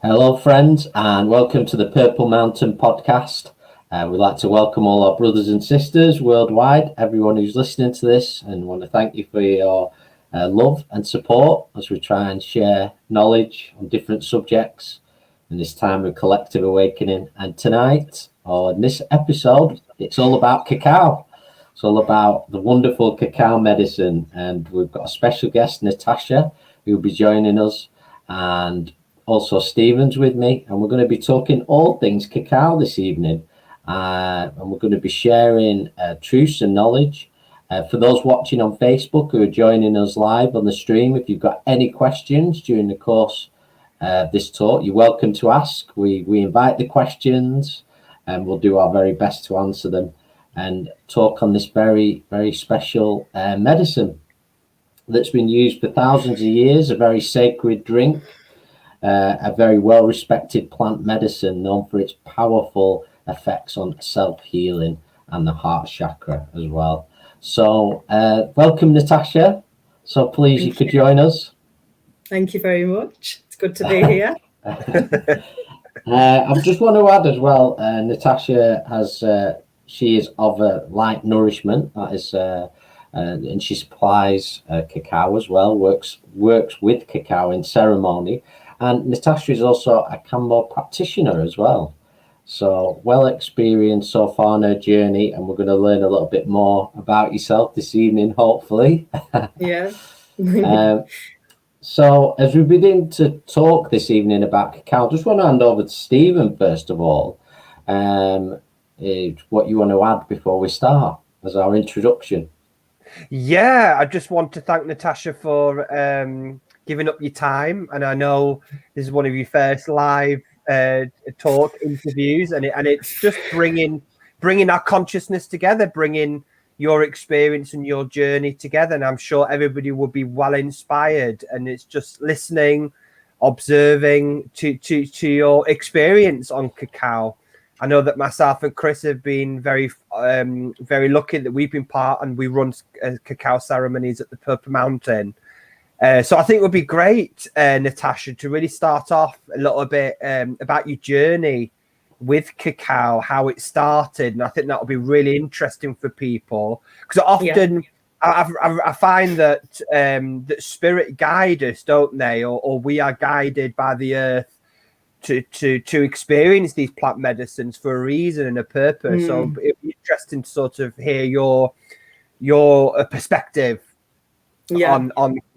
Hello, friends, and welcome to the Purple Mountain podcast. We'd like to welcome all our brothers and sisters worldwide, everyone who's listening to this, and want to thank you for your love and support as we try and share knowledge on different subjects in this time of collective awakening. And tonight, or in this episode, it's all about cacao. It's all about the wonderful cacao medicine, and we've got a special guest, Natasha, who will be joining us, and also Stephen's with me, and we're going to be talking all things cacao this evening, and we're going to be sharing truths and knowledge. For those watching on Facebook who are joining us live on the stream, if you've got any questions during the course of this talk, you're welcome to ask. We invite the questions, and we'll do our very best to answer them and talk on this very, very special medicine that's been used for thousands of years, a very sacred drink, a very well-respected plant medicine known for its powerful effects on self-healing and the heart chakra as well. So welcome, Natasha. So please, you could join us. Thank you very much. It's good to be here. I just want to add as well, Natasha has... she is of light nourishment, that is, and she supplies cacao as well, works with cacao in ceremony. And Natasha is also a Cacao practitioner as well. So well experienced so far on her journey, and we're going to learn a little bit more about yourself this evening, hopefully. Yeah. So as we begin to talk this evening about cacao, I just want to hand over to Stephen first of all. What you want to add before we start as our introduction? Yeah, I just want to thank Natasha for giving up your time, and I know this is one of your first live talk interviews, and it's just bringing our consciousness together, bringing your experience and your journey together, and I'm sure everybody will be well inspired. And it's just listening, observing to your experience on cacao. I know that myself and Chris have been very lucky that we've been part, and we run Cacao Ceremonies at the Purple Mountain. So I think it would be great, Natasha, to really start off a little bit about your journey with cacao, how it started. And I think that would be really interesting for people, because often I find that that spirit guide us, don't they? Or we are guided by the earth to experience these plant medicines for a reason and a purpose. So it'd be interesting to sort of hear your perspective on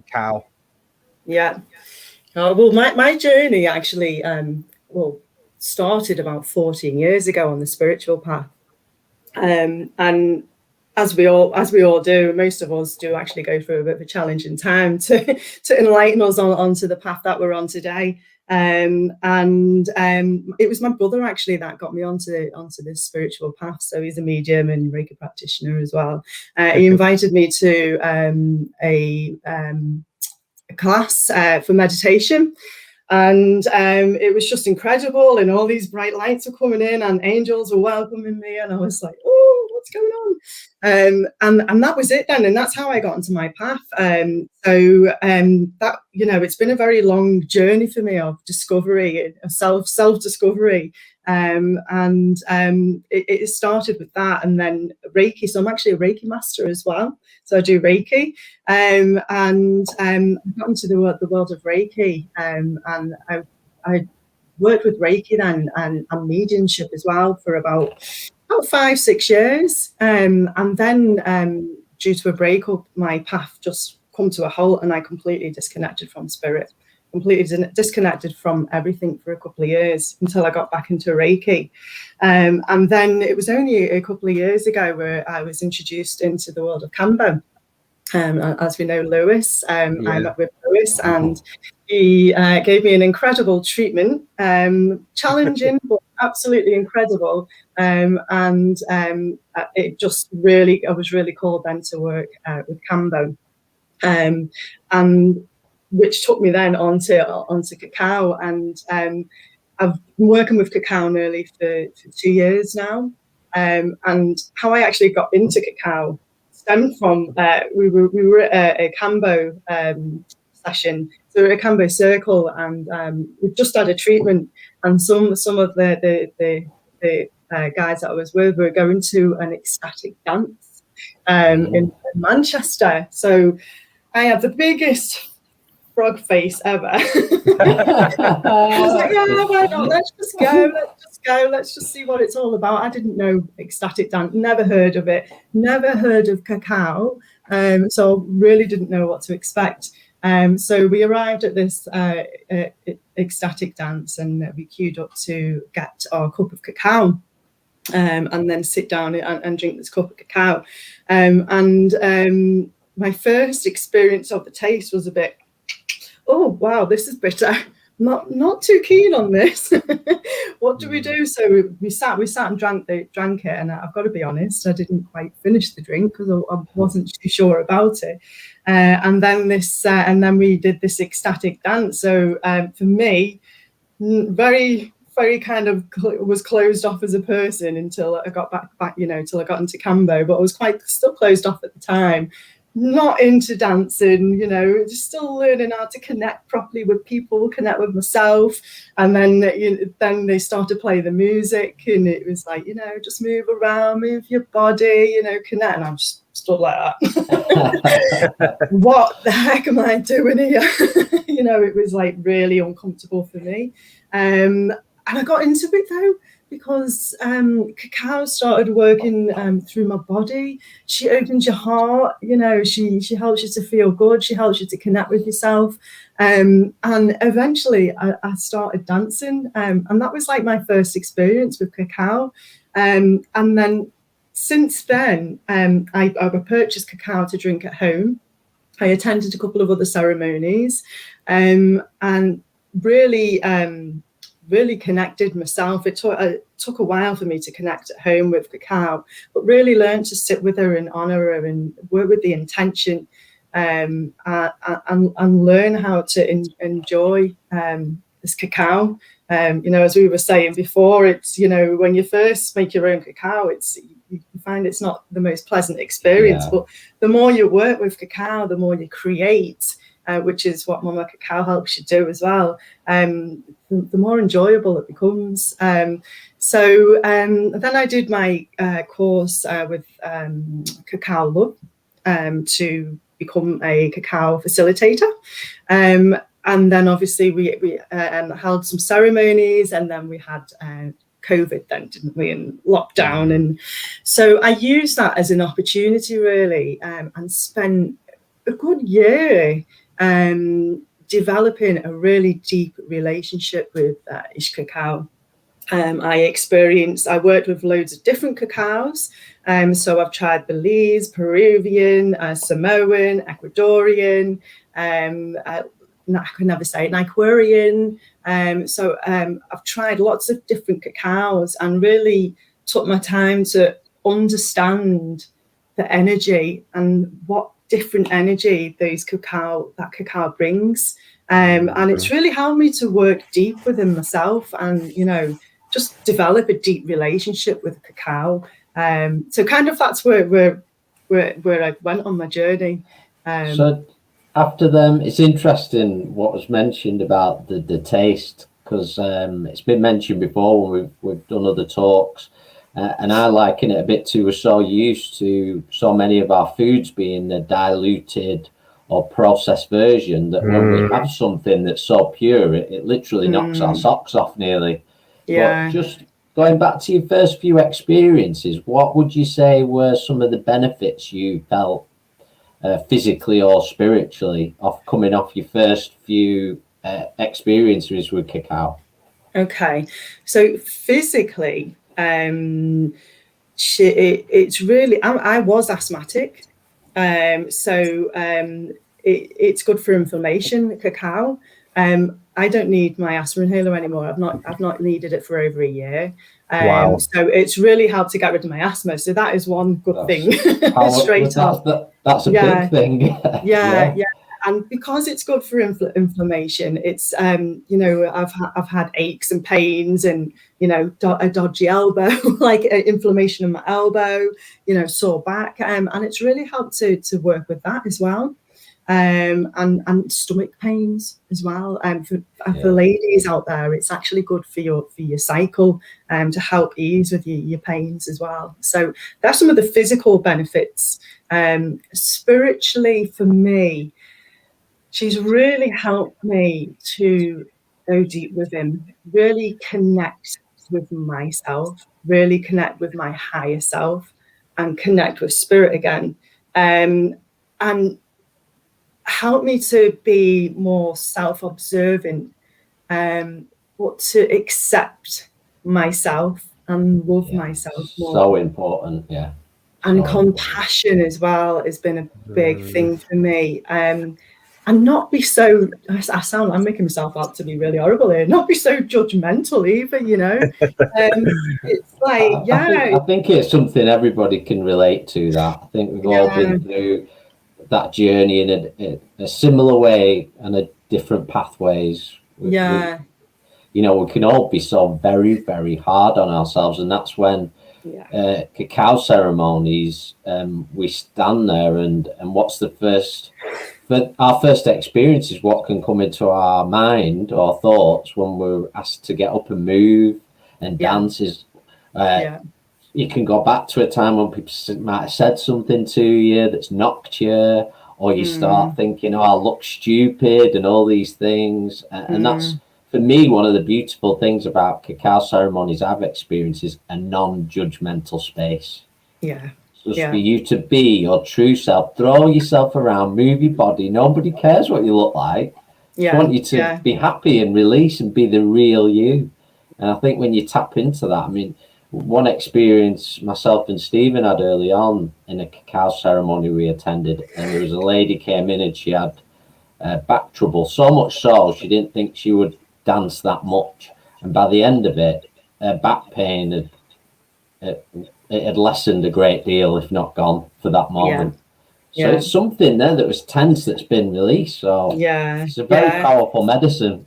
cacao. Yeah. Well, my journey actually started about 14 years ago on the spiritual path. And as we all do, most of us do actually go through a bit of a challenging time to enlighten us onto the path that we're on today. It was my brother actually that got me onto this spiritual path. So he's a medium and Reiki practitioner as well. He invited me to a class for meditation, and it was just incredible, and all these bright lights were coming in and angels were welcoming me, and I was like, oh, what's going on? And that was it then, and that's how I got into my path. That, you know, it's been a very long journey for me of discovery, of self-discovery. It started with that, and then Reiki. So I'm actually a Reiki master as well. So I do Reiki, and I got into the world of Reiki, and I worked with Reiki then and mediumship as well for about 5-6 years, and then due to a breakup, my path just come to a halt, and I completely disconnected from spirit, completely disconnected from everything for a couple of years until I got back into Reiki. And then it was only a couple of years ago where I was introduced into the world of Cacao. As we know, Lewis, I met with Lewis, and he gave me an incredible treatment, challenging but absolutely incredible. It just really, I was really called then to work with Cacao, and which took me then onto cacao, and I've been working with cacao nearly for 2 years now. And how I actually got into cacao stemmed from we were at a Cacao session. So we're at a Cacao Circle, and we've just had a treatment, and some of the guys that I was with were going to an ecstatic dance in Manchester. So I have the biggest frog face ever. I was like, yeah, why not? Let's just go. Let's just see what it's all about. I didn't know ecstatic dance, never heard of it, never heard of cacao. So really didn't know what to expect. So we arrived at this ecstatic dance, and we queued up to get our cup of cacao. And then sit down and drink this cup of cacao. My first experience of the taste was a bit, oh wow, this is bitter. Not too keen on this. What do we do? So we sat and drank it, and I've got to be honest, I didn't quite finish the drink because I wasn't too sure about it. And then we did this ecstatic dance. So for me, very kind of was closed off as a person until I got back, till I got into Cambo, but I was still closed off at the time. Not into dancing, just still learning how to connect properly with people, connect with myself. And then they started playing the music, and it was like, just move around, move your body, connect. And I'm just stood like that. What the heck am I doing here? It was like really uncomfortable for me. And I got into it though, because cacao started working through my body. She opens your heart, she helps you to feel good. She helps you to connect with yourself. And eventually I started dancing. And that was like my first experience with cacao. And then since then, I purchased cacao to drink at home. I attended a couple of other ceremonies and really connected myself. It took a while for me to connect at home with cacao, but really learned to sit with her and honor her and work with the intention and learn how to enjoy this cacao. As we were saying before, it's, when you first make your own cacao, you find it's not the most pleasant experience, but the more you work with cacao, the more you create, which is what Mama Cacao helps you do as well. The more enjoyable it becomes. So then I did my course with Cacao Love to become a cacao facilitator. And then obviously we held some ceremonies, and then we had COVID then, didn't we, and lockdown. And so I used that as an opportunity really, and spent a good year developing a really deep relationship with Ish Cacao. I worked with loads of different cacaos. So I've tried Belize, Peruvian, Samoan, Ecuadorian, I can never say it, Nicaraguan. So I've tried lots of different cacaos and really took my time to understand the energy and what different energy that cacao brings. And it's really helped me to work deep within myself and, just develop a deep relationship with cacao. So kind of that's where I went on my journey. So after them, it's interesting what was mentioned about the taste, because it's been mentioned before when we've done other talks, and I liken it a bit to we're so used to so many of our foods being a diluted or processed version that when we have something that's so pure, it literally knocks our socks off nearly. Yeah. But just going back to your first few experiences, what would you say were some of the benefits you felt physically or spiritually coming off your first few experiences with cacao? Okay, so physically, it's really, I was asthmatic, so it's good for inflammation, cacao. I don't need my asthma inhaler anymore. I've not needed it for over a year. Wow. So it's really helped to get rid of my asthma. So that is one good thing. Straight up. That's a big thing. Yeah. And because it's good for inflammation, it's I've had aches and pains and a dodgy elbow, like inflammation in my elbow, sore back, and it's really helped to work with that as well. and stomach pains as well. For ladies out there, it's actually good for your cycle, to help ease with your pains as well. So that's some of the physical benefits. Spiritually, for me, she's really helped me to go deep within, really connect with myself, really connect with my higher self, and connect with spirit again, and help me to be more self-observant, but to accept myself and love myself more. So important, and compassion as well has been a big thing for me. And not be so, I'm making myself out to be really horrible here, not be so judgmental either, you know. It's like, I think it's something everybody can relate to. That I think we've all been through that journey in a similar way and a different pathways. We can all be so very, very hard on ourselves, and that's when Cacao Ceremonies, we stand there and what's the first, our first experience is what can come into our mind or thoughts when we're asked to get up and move and dances. You can go back to a time when people might have said something to you that's knocked you, or you start thinking, oh, I look stupid and all these things. And that's, for me, one of the beautiful things about Cacao Ceremonies I've experienced is a non-judgmental space. Just for you to be your true self, throw yourself around, move your body. Nobody cares what you look like. I want you to be happy and release and be the real you. And I think when you tap into that, I mean, one experience myself and Stephen had early on in a cacao ceremony we attended, and there was a lady came in and she had back trouble, so much so she didn't think she would dance that much. And by the end of it, her back pain had lessened a great deal, if not gone, for that moment. So it's something there that was tense that's been released. So it's a very powerful medicine.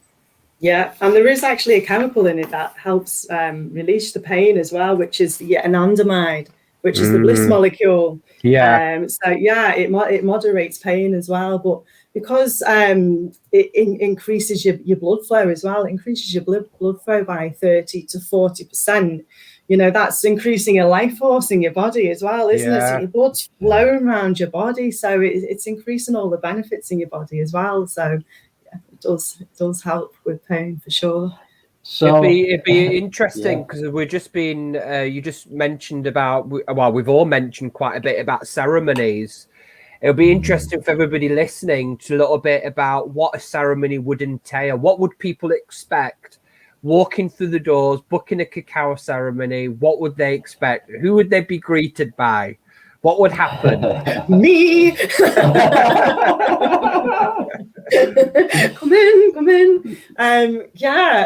And there is actually a chemical in it that helps release the pain as well, which is anandamide, which is the bliss molecule. It moderates pain as well, but because it increases your blood flow as well, it increases your blood flow by 30 to 40%. You know, that's increasing your life force in your body as well, isn't it? So your blood's flowing around your body, so it's increasing all the benefits in your body as well. So it does help with pain for sure. So it'd be interesting because we're just been you just mentioned about, well, we've all mentioned quite a bit about ceremonies. It'll be interesting for everybody listening to a little bit about what a ceremony would entail. What would people expect walking through the doors, booking a cacao ceremony? What would they expect? Who would they be greeted by? What would happen? Me. Come in.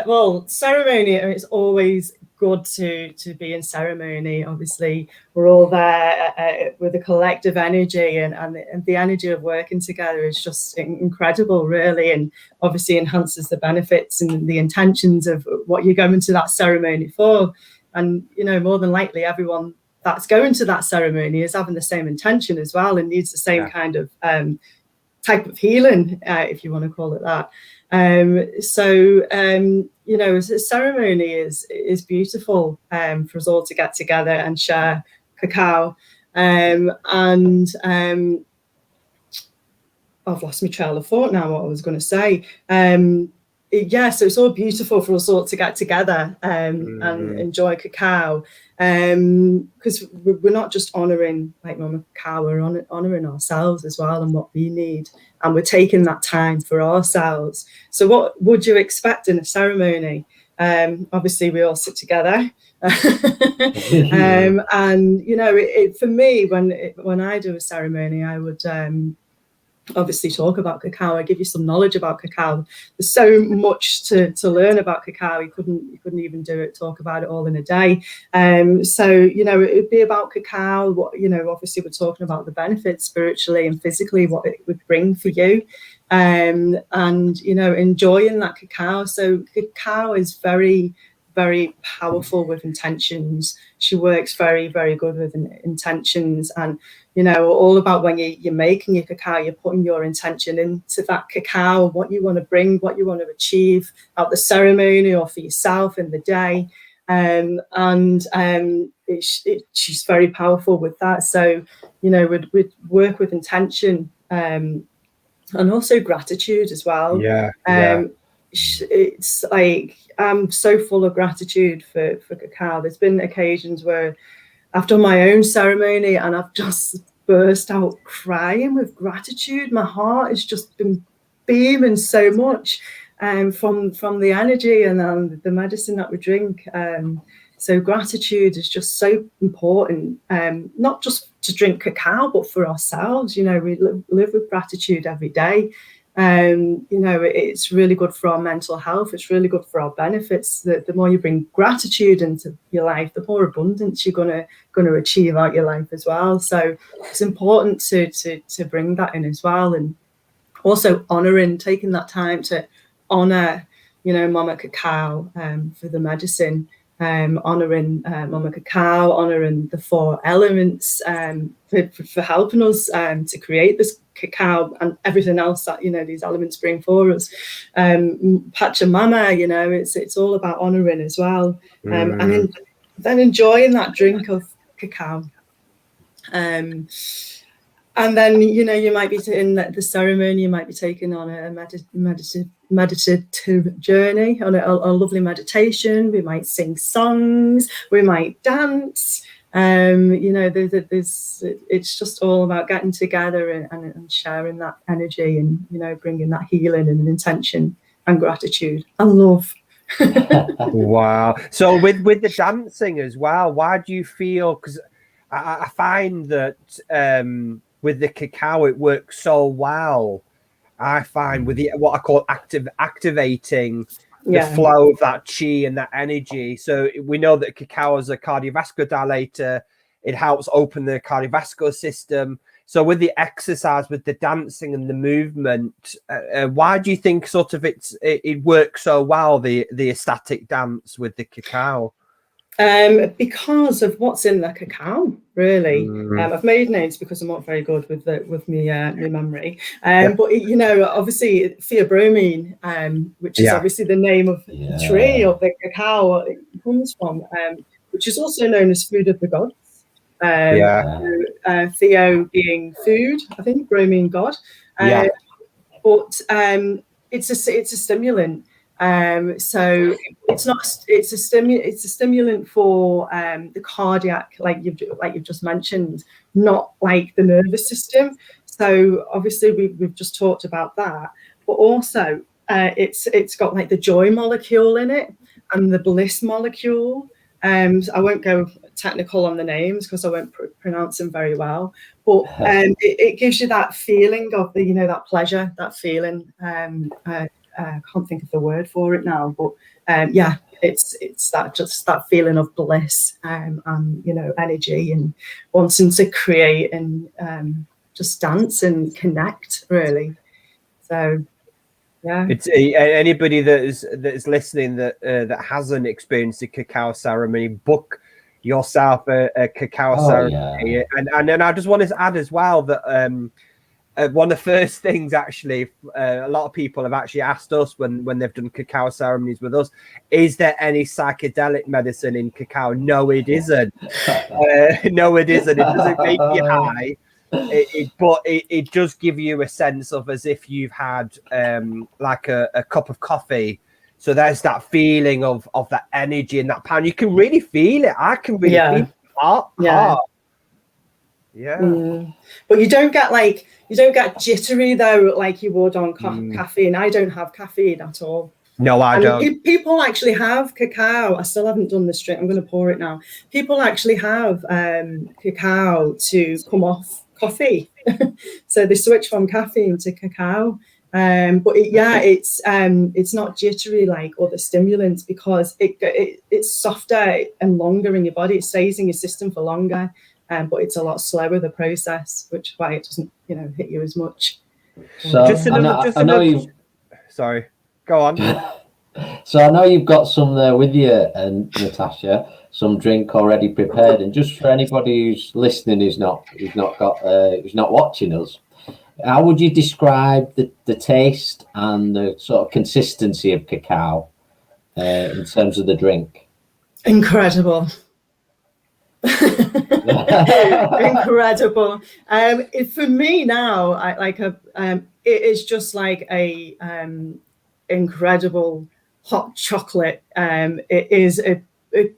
Well, ceremony, it's always good to be in ceremony. Obviously, we're all there with a collective energy, and the energy of working together is just incredible, really, and obviously enhances the benefits and the intentions of what you're going to that ceremony for. And you know, more than likely, everyone that's going to that ceremony is having the same intention as well, and needs the same kind of type of healing, if you want to call it that. You know, a ceremony is beautiful for us all to get together and share cacao. I've lost my trail of thought now, what I was going to say. So it's all beautiful for us all to get together and enjoy cacao, because we're not just honouring like Mama Cacao, we're honouring ourselves as well and what we need, and we're taking that time for ourselves. So what would you expect in a ceremony? Obviously we all sit together, and you know, for me, when I do a ceremony, I would obviously talk about cacao. I give you some knowledge about cacao. There's so much to learn about cacao. You couldn't even talk about it all in a day. So you know, it would be about cacao. What, you know, obviously we're talking about the benefits spiritually and physically, what it would bring for you, and you know, enjoying that cacao. So cacao is very, very powerful with intentions. She works very, very good with intentions, and you know, all about when you're making your cacao, you're putting your intention into that cacao, what you want to bring, what you want to achieve at the ceremony or for yourself in the day. She's very powerful with that. So, you know, we'd work with intention and also gratitude as well. It's like, I'm so full of gratitude for cacao. There's been occasions where I've done my own ceremony and I've just burst out crying with gratitude. My heart has just been beaming so much from the energy and the medicine that we drink. So gratitude is just so important, not just to drink cacao, but for ourselves. You know, we live with gratitude every day. You know, it's really good for our mental health. It's really good for our benefits. The more you bring gratitude into your life, the more abundance you're gonna achieve out your life as well. So it's important to bring that in as well, and also taking that time to honor, you know, Mama Cacao for the medicine. Honouring Mama Cacao, honouring the 4 elements for helping us to create this cacao and everything else that, you know, these elements bring for us. Pachamama, you know, it's all about honouring as well, and then enjoying that drink of cacao. And then, you know, you might be in the ceremony, you might be taking on a meditative journey, on a lovely meditation. We might sing songs, we might dance. You know, it's just all about getting together and sharing that energy and, you know, bringing that healing and intention and gratitude and love. Wow. So with the dancing as well, why do you feel, because I find that with the cacao, it works so well. I find with what I call activating the flow of that chi and that energy. So we know that cacao is a cardiovascular dilator. It helps open the cardiovascular system. So with the exercise, with the dancing and the movement, why do you think sort of it works so well, the ecstatic dance with the cacao? Because of what's in the cacao, really. I've made notes because I'm not very good with my memory. But you know, obviously theobromine, which is obviously the name of the tree of the cacao it comes from, which is also known as food of the gods. Theo being food, I think, bromine god. But it's a stimulant. So it's a stimulant for the cardiac, like you've just mentioned, not like the nervous system. So obviously we've just talked about that, but also it's got like the joy molecule in it and the bliss molecule. I won't go technical on the names because I won't pronounce them very well, but it gives you that feeling of the, you know, that pleasure, that feeling. I can't think of the word for it now, but it's that feeling of bliss and you know, energy and wanting to create and just dance and connect, really. So it's anybody that is listening that hasn't experienced the cacao ceremony, book yourself a cacao ceremony. And I just wanted to add as well that one of the first things, actually, a lot of people have actually asked us when they've done cacao ceremonies with us, is there any psychedelic medicine in cacao? No, it isn't. No, it isn't. It doesn't make you high. But it does give you a sense of as if you've had like a cup of coffee. So there's that feeling of that energy and that power. You can really feel it. I can really feel it. Heart. But you don't get jittery though, like you would on caffeine. I don't have caffeine at all. No, I don't. People actually have cacao. I still haven't done this drink. I'm going to pour it now. People actually have cacao to come off coffee. So they switch from caffeine to cacao. But it's not jittery like other stimulants because it's softer and longer in your body. It stays in your system for longer. But it's a lot slower, the process, which is why it doesn't, you know, hit you as much. So Sorry, go on. So I know you've got some there with you, and Natasha, some drink already prepared. And just for anybody who's listening, who's not watching us, how would you describe the taste and the sort of consistency of cacao in terms of the drink? Incredible. Incredible. For me now, it is just like a incredible hot chocolate. It is a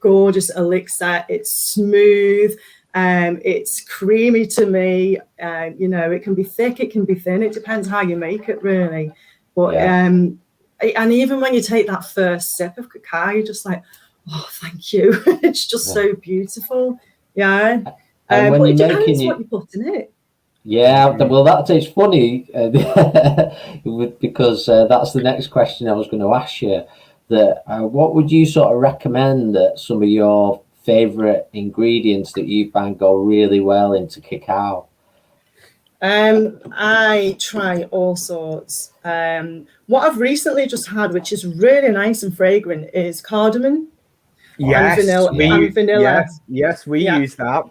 gorgeous elixir. It's smooth. It's creamy to me. It can be thick, it can be thin. It depends how you make it, really. But and even when you take that first sip of cacao, you're just like, oh, thank you. It's just so beautiful. Yeah. And when but you're it depends making what you put in it. Yeah, well, it's funny because that's the next question I was going to ask you. What would you sort of recommend that some of your favorite ingredients that you find go really well into cacao? I try all sorts. What I've recently just had, which is really nice and fragrant, is cardamom. Yes, and vanilla. Yes, we use that.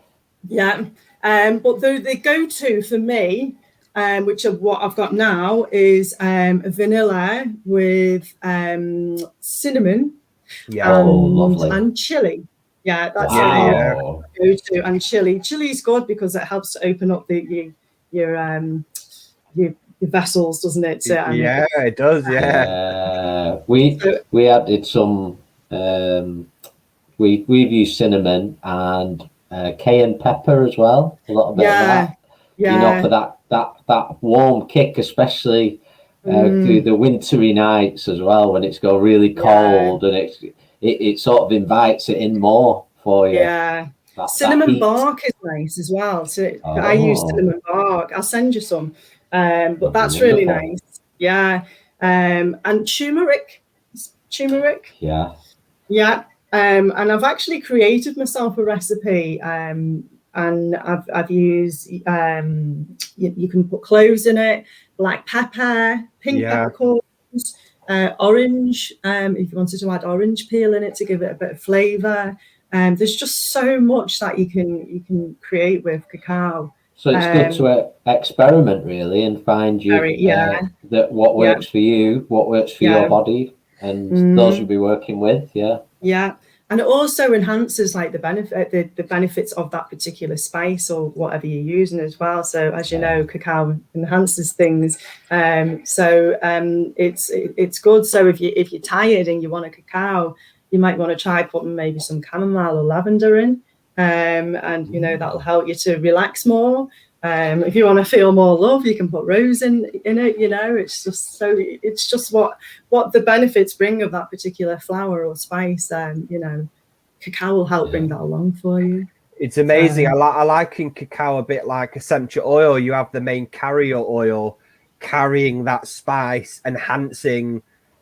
Yeah. But the go-to for me, which of what I've got now, is vanilla with cinnamon and chili. Yeah, that's go-to. And chili. Chili is good because it helps to open up your vessels, doesn't it? Yeah, it does. Yeah. We added some. We've used cinnamon and cayenne pepper as well. A little bit of that. Yeah. For that warm kick, especially through the wintry nights as well, when it's go really cold, and it sort of invites it in more for you. Yeah. Cinnamon bark is nice as well. So I use cinnamon bark. I'll send you some. But that's really nice. Yeah. And turmeric. Yeah. Yeah. And I've actually created myself a recipe. And I've used you can put cloves in it, black pepper, pink peppercorns, orange, if you wanted to add orange peel in it to give it a bit of flavor. There's just so much that you can create with cacao. So it's good to experiment really and find that what works for you, what works for your body, and those you'll be working with. Yeah. And it also enhances like the benefits of that particular spice or whatever you're using as well. So as you know, cacao enhances things. So it's good. So if you're tired and you want a cacao, you might want to try putting maybe some chamomile or lavender in, and that'll help you to relax more. If you want to feel more love, you can put rose in it. It's just what the benefits bring of that particular flower or spice. Cacao will help bring that along for you. It's amazing. I liken cacao a bit like essential oil. You have the main carrier oil carrying that spice, enhancing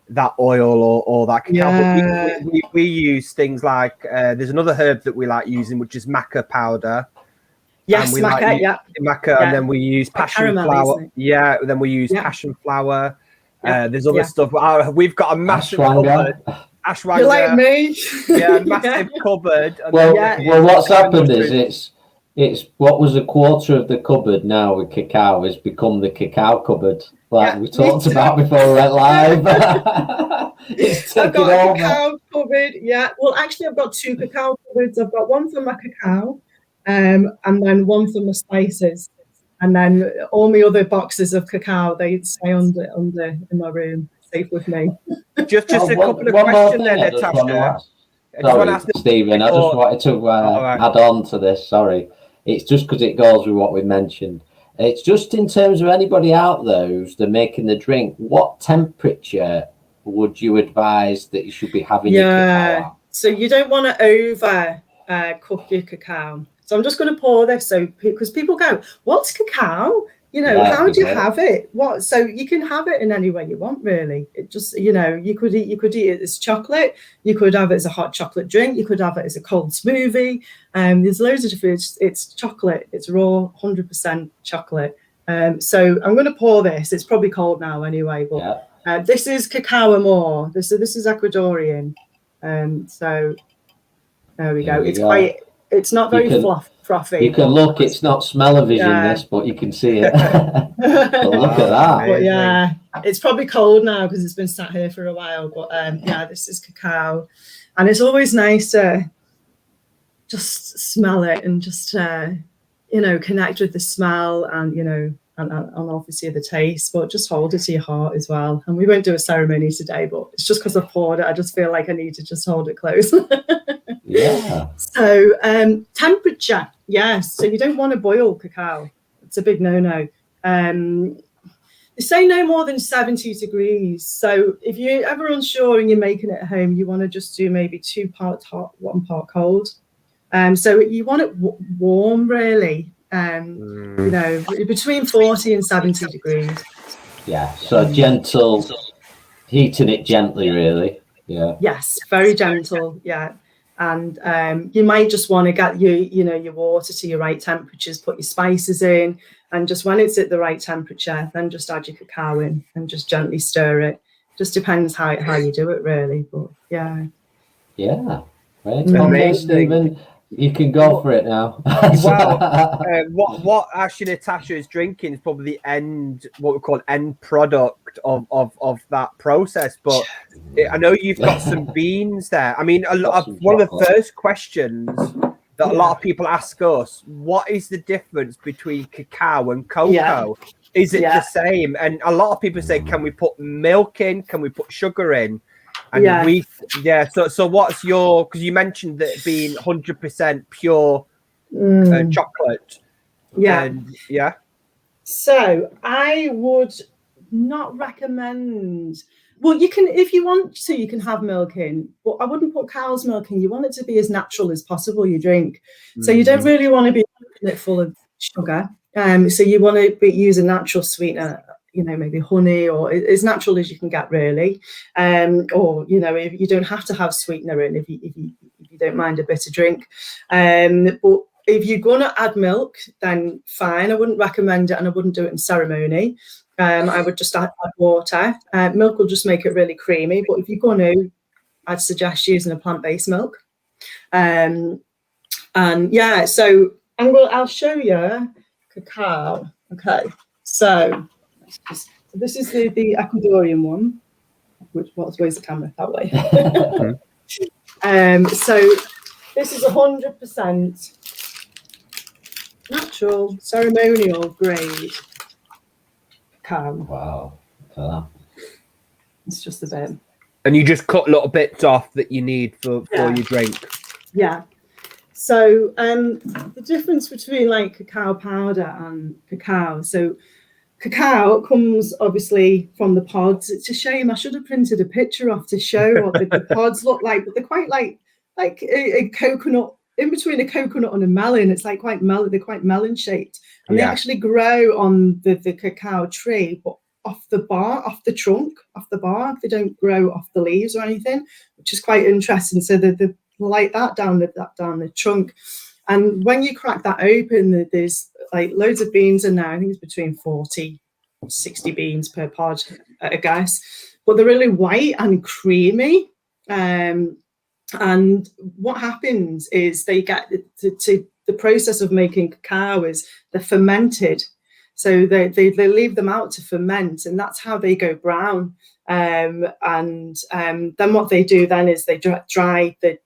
that oil or that cacao. We use things like there's another herb that we like using, which is maca powder. Yes, maca, maca, and then we use passion flower. Yeah, then we use passion flower. There's other stuff. We've got a massive cupboard. Ashwagandha. You're like me. Massive cupboard. Well, what's happened is it's what was a quarter of the cupboard now with cacao has become the cacao cupboard, like we talked about before we went live. I've got a cacao cupboard. Yeah. Well, actually, I've got two cacao cupboards. I've got one for my cacao, and then one for my spices, and then all my other boxes of cacao they stay under in my room, safe with me. Just a couple of questions there, Natasha. Sorry, Stephen, I just wanted to add on to this. Sorry, it's just because it goes with what we mentioned. It's just in terms of anybody out there who's making the drink, what temperature would you advise that you should be having your cacao at? So you don't want to over cook your cacao. So I'm just going to pour this because people go, what's cacao? How do you have it? So you can have it in any way you want, really. It just, you could eat it as chocolate. You could have it as a hot chocolate drink. You could have it as a cold smoothie. There's loads of different. It's chocolate. It's raw, 100% chocolate. So I'm going to pour this. It's probably cold now anyway, but This is Cacao Amor. This is Ecuadorian. So there we go. It's not very frothy. You can look, it's not smell-o-vision this, but you can see it. But look at that. But yeah, it's probably cold now because it's been sat here for a while. But yeah, this is cacao. And it's always nice to just smell it and just, connect with the smell and, and obviously the taste, but just hold it to your heart as well. And we won't do a ceremony today, but it's just because I've poured it. I just feel like I need to just hold it close. Yeah. So temperature, yes. So you don't want to boil cacao. It's a big no-no. They say no more than 70 degrees. So if you're ever unsure and you're making it at home, you want to just do maybe 2 parts hot, 1 part cold. So you want it warm, really. Between 40 and 70 degrees. Yeah. So gentle, heating it gently, really. Yeah. Yes, very gentle. Yeah. And you might just want to get your water to your right temperatures, put your spices in, and just when it's at the right temperature, then just add your cacao in and just gently stir it. Just depends how you do it, really. But yeah. Yeah. Right. Okay, Stephen, you can go for it now. Well, what actually Natasha is drinking is probably what we call end product of that process. But I know you've got some beans there. I mean, one of the first questions that a lot of people ask us: what is the difference between cacao and cocoa? Yeah. Is it the same? And a lot of people say, can we put milk in? Can we put sugar in? And so what's your, because you mentioned that it being 100% pure chocolate. Yeah. So I would not recommend, well, you can, if you want to, you can have milk in, but I wouldn't put cow's milk in. You want it to be as natural as possible, your drink. So you don't really want to be making it full of sugar. So you want to use a natural sweetener, maybe honey, or as natural as you can get, really. Or if you don't have to have sweetener in if you don't mind a bitter drink. But if you're gonna add milk, then fine. I wouldn't recommend it, and I wouldn't do it in ceremony. I would just add water. Milk will just make it really creamy. But if you're gonna, I'd suggest using a plant-based milk. So I'll show you cacao. Okay, so this is the Ecuadorian one, where's the camera that way? So this is 100% natural ceremonial grade cacao. Wow. It's just a bit. And you just cut little bits off that you need for your drink. Yeah. So the difference between like cacao powder and cacao. So cacao comes obviously from the pods. It's a shame. I should have printed a picture off to show what the pods look like, but they're quite like a coconut, in between a coconut and a melon. It's like quite melon. They're quite melon shaped, and they actually grow on the cacao tree, but off the bark, off the trunk, off the bark. They don't grow off the leaves or anything, which is quite interesting. So they're like that down the trunk. And when you crack that open, there's like loads of beans in there. I think it's between 40, 60 beans per pod, I guess. But they're really white and creamy. And what happens is they get to the process of making cacao is they're fermented. So they leave them out to ferment, and that's how they go brown. Then what they do then is they dry the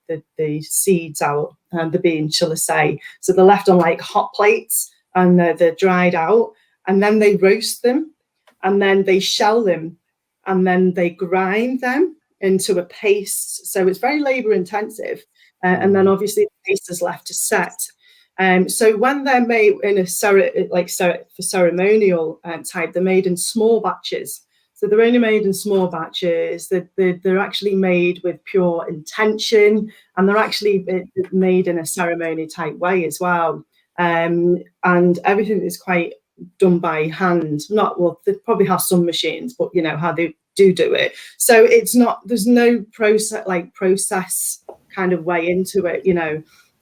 seeds out, the beans, shall I say. So they're left on like hot plates, and they're dried out, and then they roast them, and then they shell them, and then they grind them into a paste. So it's very labor intensive, and then obviously the paste is left to set. So when they're made in for ceremonial type, they're made in small batches. So they're only made in small batches. They're actually made with pure intention, and they're actually made in a ceremony type way as well. And everything is quite done by hand. They probably have some machines, but you know how they do it. So it's not. There's no process kind of way into it.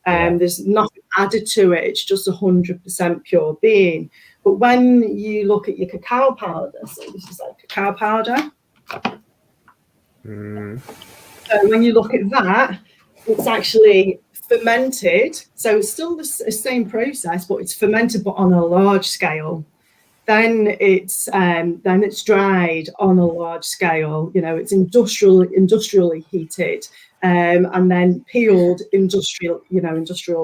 There's nothing added to it. It's just 100% pure bean. But when you look at your cacao powder, so this is like cacao powder. So when you look at that, it's actually fermented. So it's still the same process, but it's fermented, but on a large scale. Then it's dried on a large scale. You know, it's industrially heated, and then peeled industrial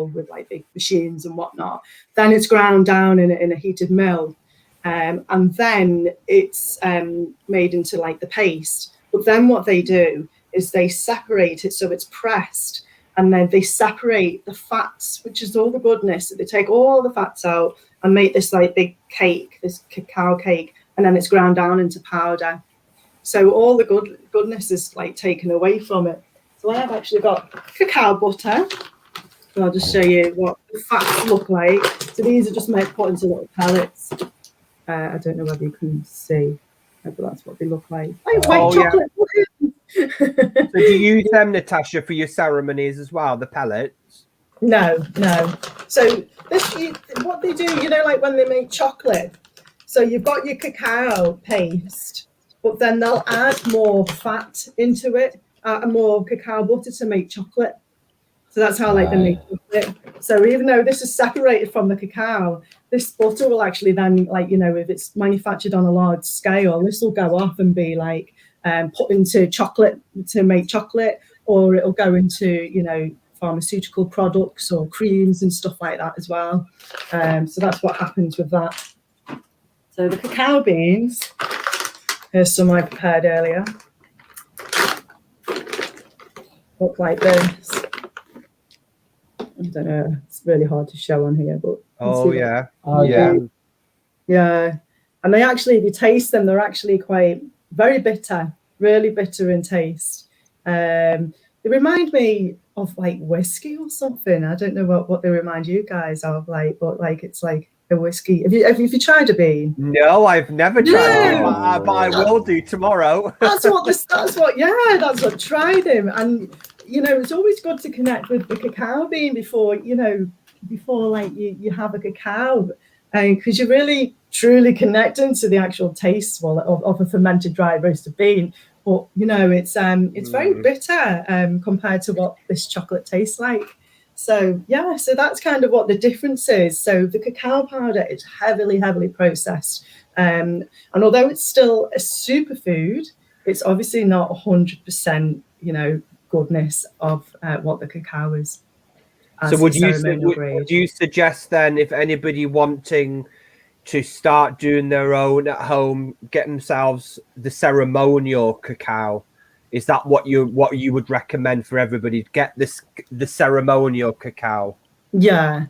with like big machines and whatnot. Then it's ground down in a heated mill, and then it's made into like the paste. But then what they do is they separate it, so it's pressed, and then they separate the fats, which is all the goodness. They take all the fats out and make this like big cake, this cacao cake, and then it's ground down into powder. So all the goodness is like taken away from it. So I have actually got cacao butter. So I'll just show you what the fats look like. So these are just put into little pellets. I don't know whether you can see, but that's what they look like. Like white chocolate. Yeah. So do you use them, Natasha, for your ceremonies as well, the pellets? No. So what they do, you know, like when they make chocolate. So you've got your cacao paste, but then they'll add more fat into it, and more cacao butter to make chocolate. So that's how like they make chocolate. So even though this is separated from the cacao, this butter will actually then, like, you know, if it's manufactured on a large scale, this will go off and be like put into chocolate to make chocolate, or it'll go into, you know, pharmaceutical products or creams and stuff like that as well. So that's what happens with that. So the cacao beans, here's some I prepared earlier. Look like this. I don't know, it's really hard to show on here, but yeah. And they actually, if you taste them, they're actually quite very bitter, really bitter in taste. They remind me of like whiskey or something. I don't know what they remind you guys of, like, but like it's like a whiskey. Have you tried a bean? No, I've never tried it, but I will do tomorrow. That's what try them. And you know, it's always good to connect with the cacao bean before like you have a cacao, because you're really truly connecting to the actual taste of a fermented dry roasted bean. But you know, it's very bitter compared to what this chocolate tastes like. So yeah, so that's kind of what the difference is. So the cacao powder is heavily processed, and although it's still a superfood, it's obviously not 100%, you know, goodness of what the cacao is. So would you suggest then, if anybody wanting to start doing their own at home, get themselves the ceremonial cacao, is that what you would recommend for everybody, to get the ceremonial cacao? Yeah,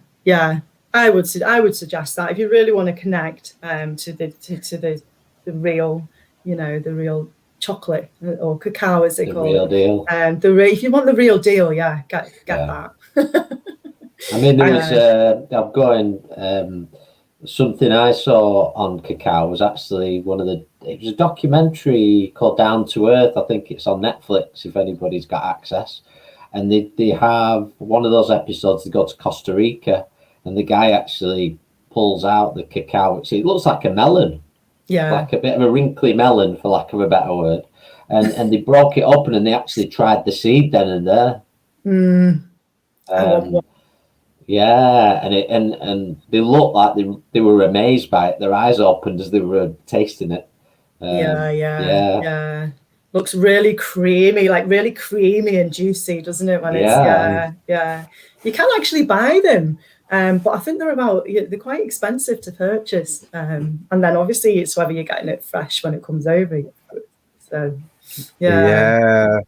I would suggest that if you really want to connect to the real, you know, the real chocolate or cacao, as they call it. Real deal. If you want the real deal, get that. I mean, there was something I saw on cacao was actually it was a documentary called Down to Earth. I think it's on Netflix if anybody's got access. And they have one of those episodes, they go to Costa Rica and the guy actually pulls out the cacao. It looks like a melon. Yeah. Like a bit of a wrinkly melon, for lack of a better word. And they broke it open and they actually tried the seed then and there. Yeah, and they looked like they were amazed by it. Their eyes opened as they were tasting it. Yeah. Looks really creamy, and juicy, doesn't it? When it's You can actually buy them, but I think they're quite expensive to purchase. And then obviously it's whether you're getting it fresh when it comes over. So Now,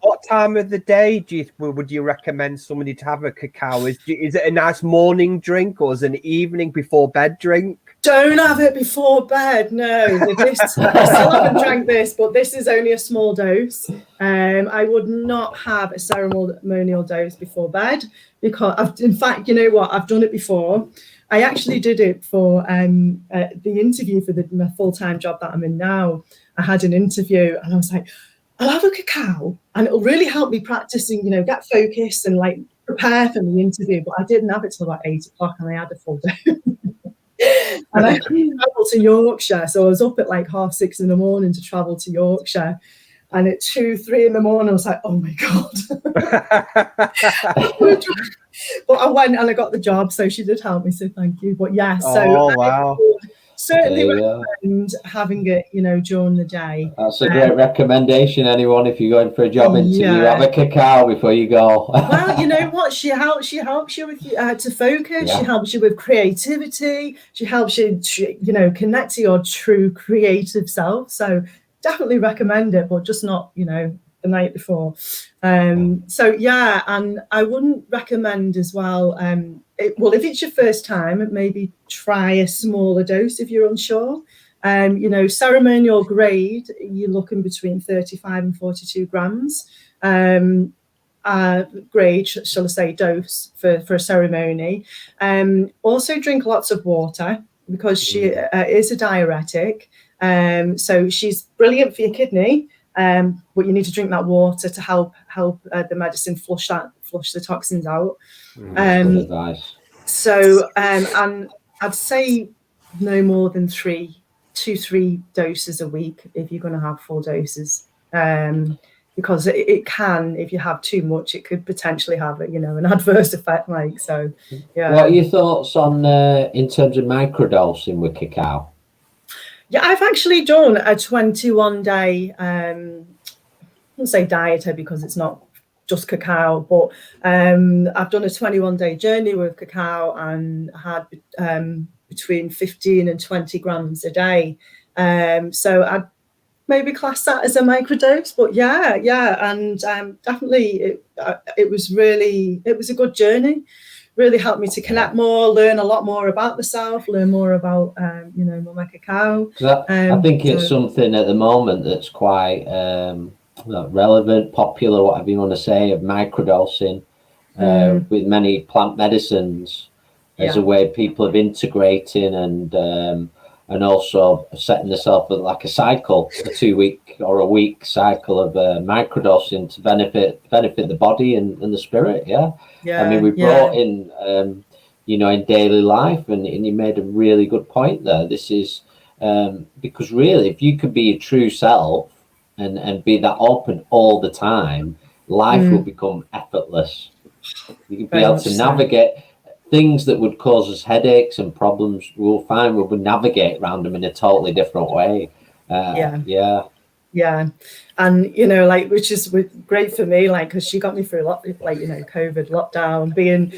what time of the day would you recommend somebody to have a cacao? Is it a nice morning drink or is it an evening before bed drink? Don't have it before bed. No, I still haven't drank this, but this is only a small dose. I would not have a ceremonial dose before bed, because in fact, you know what? I've done it before. I actually did it for the interview for my full-time job that I'm in now. I had an interview and I was like, I'll have a cacao and it'll really help me practicing, you know, get focused and like prepare for the interview. But I didn't have it till about 8 o'clock and I had a full dose. And I traveled to Yorkshire, so I was up at like 6:30 in the morning to travel to Yorkshire. And at 2, 3 in the morning, I was like, oh my God. But I went and I got the job, so she did help me, so thank you. But yeah, so wow. certainly recommend having it, during the day. That's a great recommendation. Anyone, if you're going for a job interview, have a cacao before you go. Well, you know what? She helps you with to focus. Yeah. She helps you with creativity. She helps you, connect to your true creative self. So definitely recommend it, but just not, the night before. So yeah, and I wouldn't recommend as well. If it's your first time, maybe try a smaller dose if you're unsure. Ceremonial grade, you're looking between 35 and 42 grams. Grade, shall I say, dose for a ceremony. Also drink lots of water because she is a diuretic. So she's brilliant for your kidney, but you need to drink that water to help the medicine flush the toxins out. Good advice. So and I'd say no more than 3 doses a week if you're going to have full doses. Because it can, if you have too much, it could potentially have an adverse effect. So, yeah. What are your thoughts on in terms of microdosing with cacao? Yeah, I've actually done a 21-day. I wouldn't say dieter because it's not just cacao, but I've done a 21-day journey with cacao and had between 15 and 20 grams a day. So I'd maybe class that as a microdose, but yeah, and definitely it was a good journey. Really helped me to connect more, learn a lot more about myself, learn more about my cacao. I think it's something at the moment that's quite relevant, popular, whatever you want to say, of microdosing with many plant medicines as a way people of integrating and also setting themselves with like a cycle, a 2-week or a week cycle of microdosing to benefit the body and the spirit. Yeah. I mean, we brought in, in daily life, and you made a really good point there. This is because really, if you can be your true self and be that open all the time, life will become effortless. You can be able to navigate things that would cause us headaches and problems. We'll find we will navigate around them in a totally different way. And which is great for me, because she got me through a lot, COVID lockdown, being,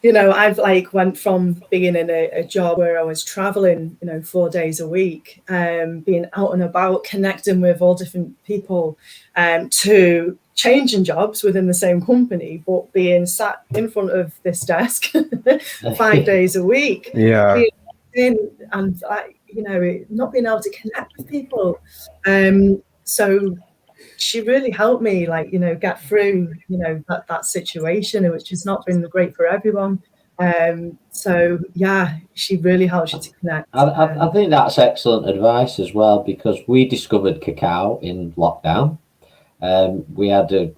I've went from being in a job where I was traveling 4 days a week, being out and about connecting with all different people, to changing jobs within the same company, but being sat in front of this desk 5 days a week, and not being able to connect with people. So she really helped me, get through, that situation, which has not been great for everyone. So yeah, she really helps you to connect. I think that's excellent advice as well, because we discovered cacao in lockdown. We had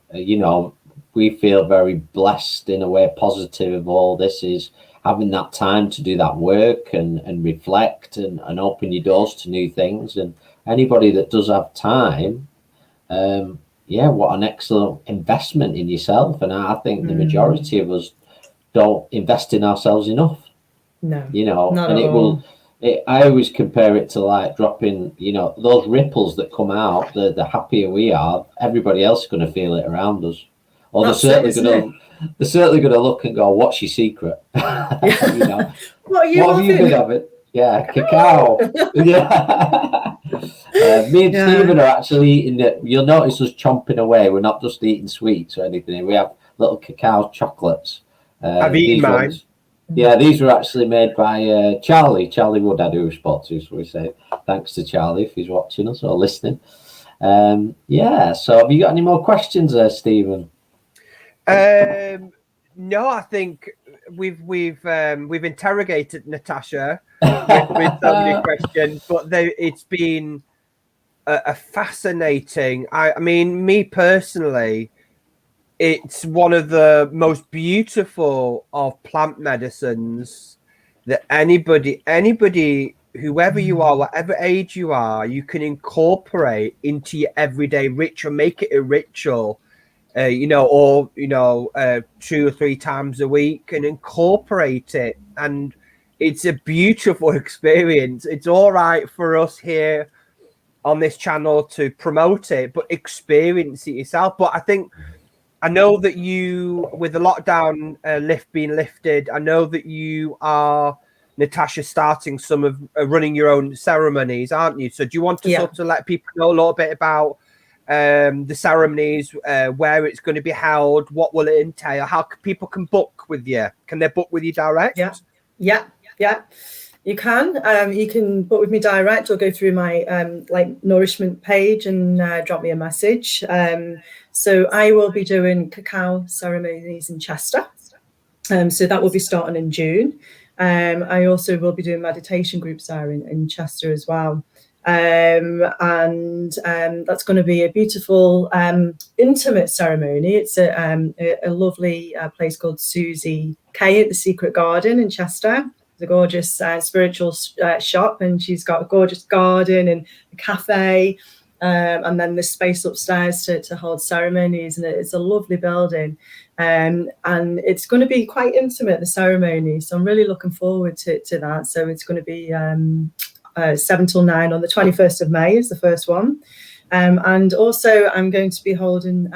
we feel very blessed in a way, positive of all this is having that time to do that work and reflect and open your doors to new things. And anybody that does have time, what an excellent investment in yourself. And I think the majority of us don't invest in ourselves enough. No, not and it all. I always compare it to like dropping, those ripples that come out. The happier we are, everybody else is going to feel it around us, or they're certainly going to look and go, "What's your secret?" What have you been having? Yeah, cacao. Yeah. Me and Stephen are actually eating it. You'll notice us chomping away. We're not just eating sweets or anything. We have little cacao chocolates. I've eaten mine. Yeah, these were actually made by Charlie Wood, who we spoke to. So we say thanks to Charlie if he's watching us or listening. So have you got any more questions there, Stephen? No, I think we've interrogated Natasha with so many questions, but it's been a fascinating. I mean, me personally, it's one of the most beautiful of plant medicines that anybody, whoever you are, whatever age you are, you can incorporate into your everyday ritual, make it a ritual, or 2 or 3 times a week, and incorporate it. And it's a beautiful experience. It's all right for us here on this channel to promote it, but experience it yourself. But I know that you, with the lockdown being lifted, I know that you are, Natasha, starting some of running your own ceremonies, aren't you? So do you want to sort of let people know a little bit about the ceremonies, where it's going to be held, what will it entail, how people can book with you? Can they book with you direct? Yeah. You can book with me direct, or go through my Nourishment page and drop me a message. So I will be doing Cacao Ceremonies in Chester. So that will be starting in June. I also will be doing meditation groups there in Chester as well. And that's going to be a beautiful, intimate ceremony. It's a lovely place called Susie Kay at the Secret Garden in Chester. It's a gorgeous spiritual shop, and she's got a gorgeous garden and a cafe, and then the space upstairs to hold ceremonies. And it's a lovely building, and it's going to be quite intimate, the ceremony. So I'm really looking forward to that. So it's going to be 7 till 9 on the 21st of May is the first one. And also I'm going to be holding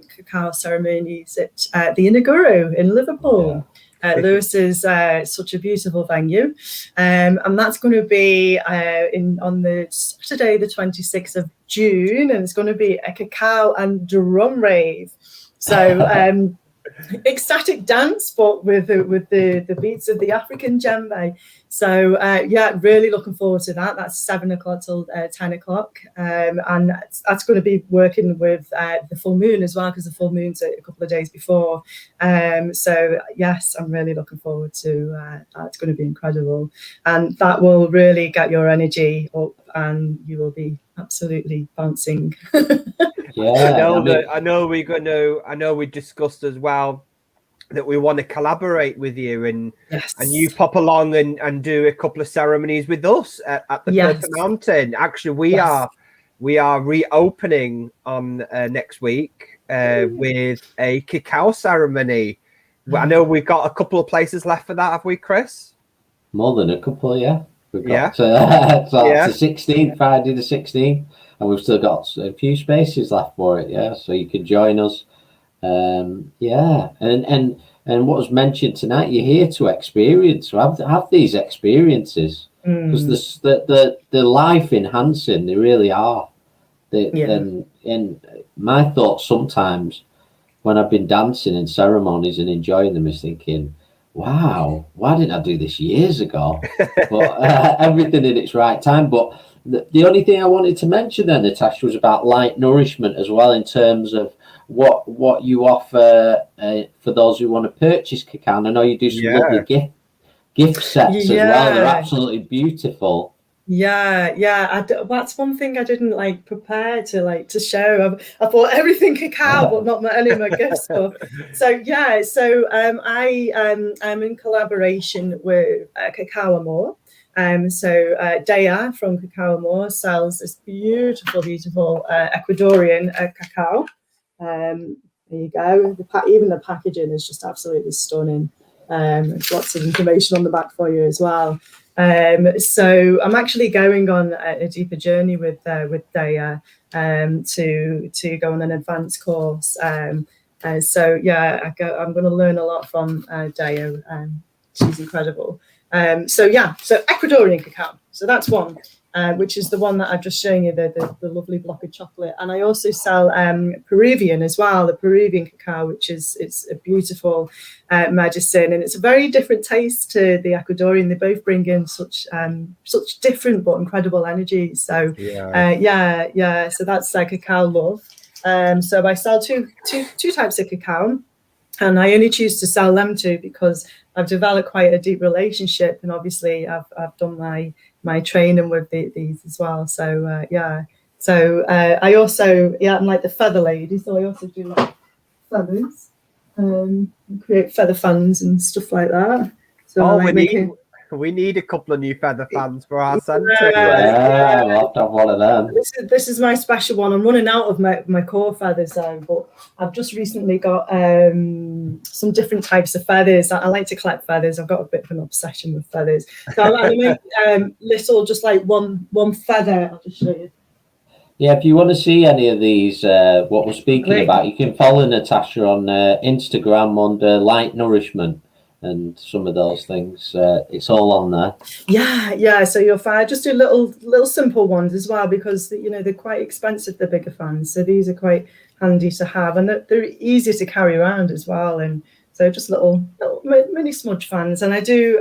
Cacao Ceremonies at the Inner Guru in Liverpool. Lewis is such a beautiful venue. And that's going to be on the Saturday, the 26th of June. And it's going to be a cacao and drum rave. So ecstatic dance, but with the beats of the African djembe. So really looking forward to that. That's 7 o'clock till 10 o'clock, and that's going to be working with the full moon as well, because the full moon's a couple of days before. So yes, I'm really looking forward to that. It's going to be incredible, and that will really get your energy up, and you will be absolutely bouncing. I know we discussed as well that we want to collaborate with you, and you pop along and do a couple of ceremonies with us at the Purple Mountain. Actually, we are reopening on next week with a cacao ceremony. I know we've got a couple of places left for that, have we, Chris? More than a couple, yeah. We've got the 16th, Friday the 16th, and we've still got a few spaces left for it, so you can join us. And what was mentioned tonight, you're here to experience, have these experiences, because the life enhancing, they really are. And my thoughts sometimes when I've been dancing in ceremonies and enjoying them is thinking, wow, why didn't I do this years ago? But everything in its right time. But the only thing I wanted to mention then, Natasha, was about light nourishment as well, in terms of what you offer for those who want to purchase cacao. And I know you do some lovely gift sets as well. They're absolutely beautiful. That's one thing I didn't prepare to show. I thought everything cacao, but not any of my gift stuff. So I'm in collaboration with Cacao Amor. So Dea from Cacao Amor sells this beautiful Ecuadorian cacao. There you go. Even the packaging is just absolutely stunning. There's lots of information on the back for you as well. So I'm actually going on a deeper journey with Dea to go on an advanced course. I'm going to learn a lot from Dea. She's incredible. So Ecuadorian cacao. So that's one. Which is the one that I've just shown you, the lovely block of chocolate. And I also sell Peruvian as well, the Peruvian cacao, which it's a beautiful medicine, and it's a very different taste to the Ecuadorian. They both bring in such different but incredible energies. So so that's Cacao Love. So I sell two types of cacao, and I only choose to sell them two because I've developed quite a deep relationship, and obviously I've done my training with these as well. So I also I'm like the feather lady, so I also do feathers, create feather fans and stuff like that. So We need a couple of new feather fans for our centre. Yeah, we'll have to have one of them. This is my special one. I'm running out of my core feathers though, but I've just recently got some different types of feathers. I like to collect feathers. I've got a bit of an obsession with feathers. So I'm going to make little, just like one feather. I'll just show you. Yeah, if you want to see any of these, what we're speaking about, you can follow Natasha on Instagram under Light Nourishment and some of those things. It's all on there. Yeah. So you'll find, just do little simple ones as well, because they're quite expensive, the bigger fans. So these are quite handy to have, and they're easier to carry around as well. And so just little mini smudge fans. And I do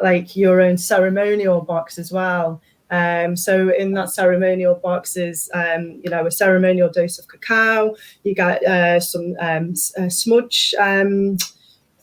like your own ceremonial box as well. So in that ceremonial box is, a ceremonial dose of cacao. You got some smudge,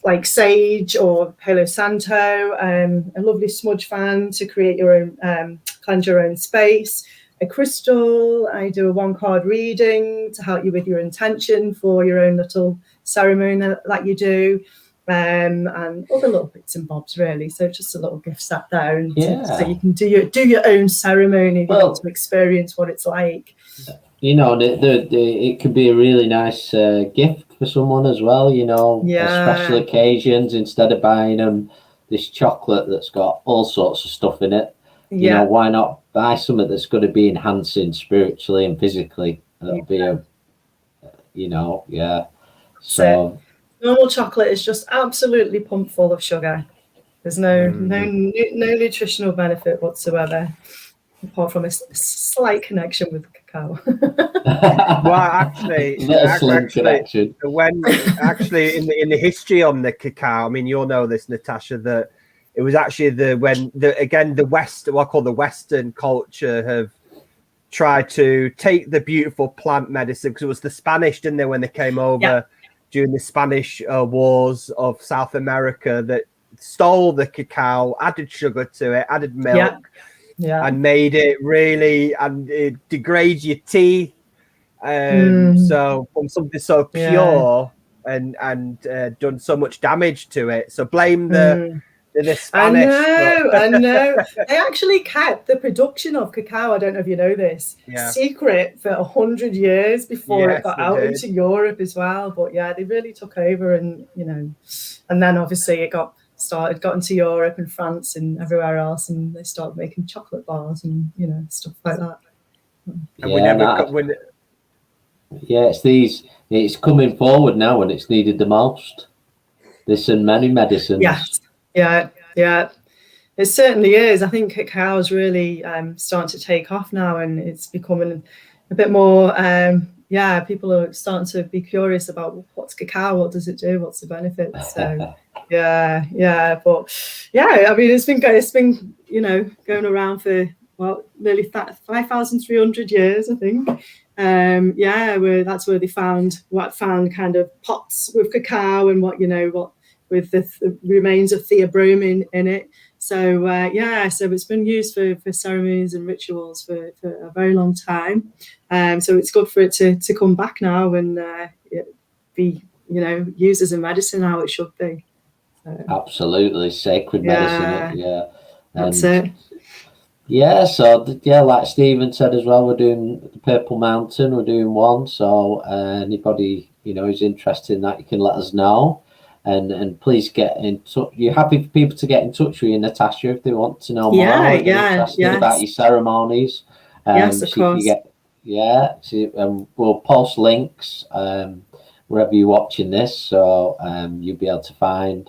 like sage or Palo Santo, a lovely smudge fan to create your own, cleanse your own space. A crystal. I do a 1-card reading to help you with your intention for your own little ceremony that you do. And other little bits and bobs, really. So just a little gift set there, and so you can do your own ceremony if you want to experience what it's like. It could be a really nice gift for someone as well. Special occasions, instead of buying them this chocolate that's got all sorts of stuff in it. Why not buy something that's going to be enhancing spiritually and physically? That'll be So. Normal chocolate is just absolutely pumped full of sugar. There's no nutritional benefit whatsoever, apart from a slight connection with cacao. Well, actually, when in the history on the cacao, I mean, you'll know this, Natasha, that it was actually the West, what I call the Western culture, have tried to take the beautiful plant medicine, because it was the Spanish, didn't they, when they came over during the Spanish wars of South America, that stole the cacao, added sugar to it, added milk, and made it really, and it degrades your teeth. So from something so pure and done so much damage to it. So blame the Spanish. I know. They actually kept the production of cacao, I don't know if you know this, secret for 100 years before it got out into Europe as well. But they really took over, and and then obviously it got into Europe and France and everywhere else, and they started making chocolate bars and stuff like that. It's coming forward now when it's needed the most. This and many medicines. Yes. Yeah, it certainly is. I think cacao is really starting to take off now, and it's becoming a bit more. People are starting to be curious about what's cacao, what does it do, what's the benefits. So, I mean, it's been going around for nearly 5,300 years, I think. That's where they found kind of pots with cacao and what with the remains of theobromine in it. So so it's been used for ceremonies and rituals for a very long time. So it's good for it to come back now and be used as a medicine how it should be. So, absolutely sacred medicine. That's it. Like Stephen said as well, we're doing the Purple Mountain. We're doing one. So anybody who's interested in that, you can let us know. And please get in touch. You're happy for people to get in touch with you, Natasha, if they want to know more about your ceremonies. Yes, of course. We'll post links wherever you're watching this, so you'll be able to find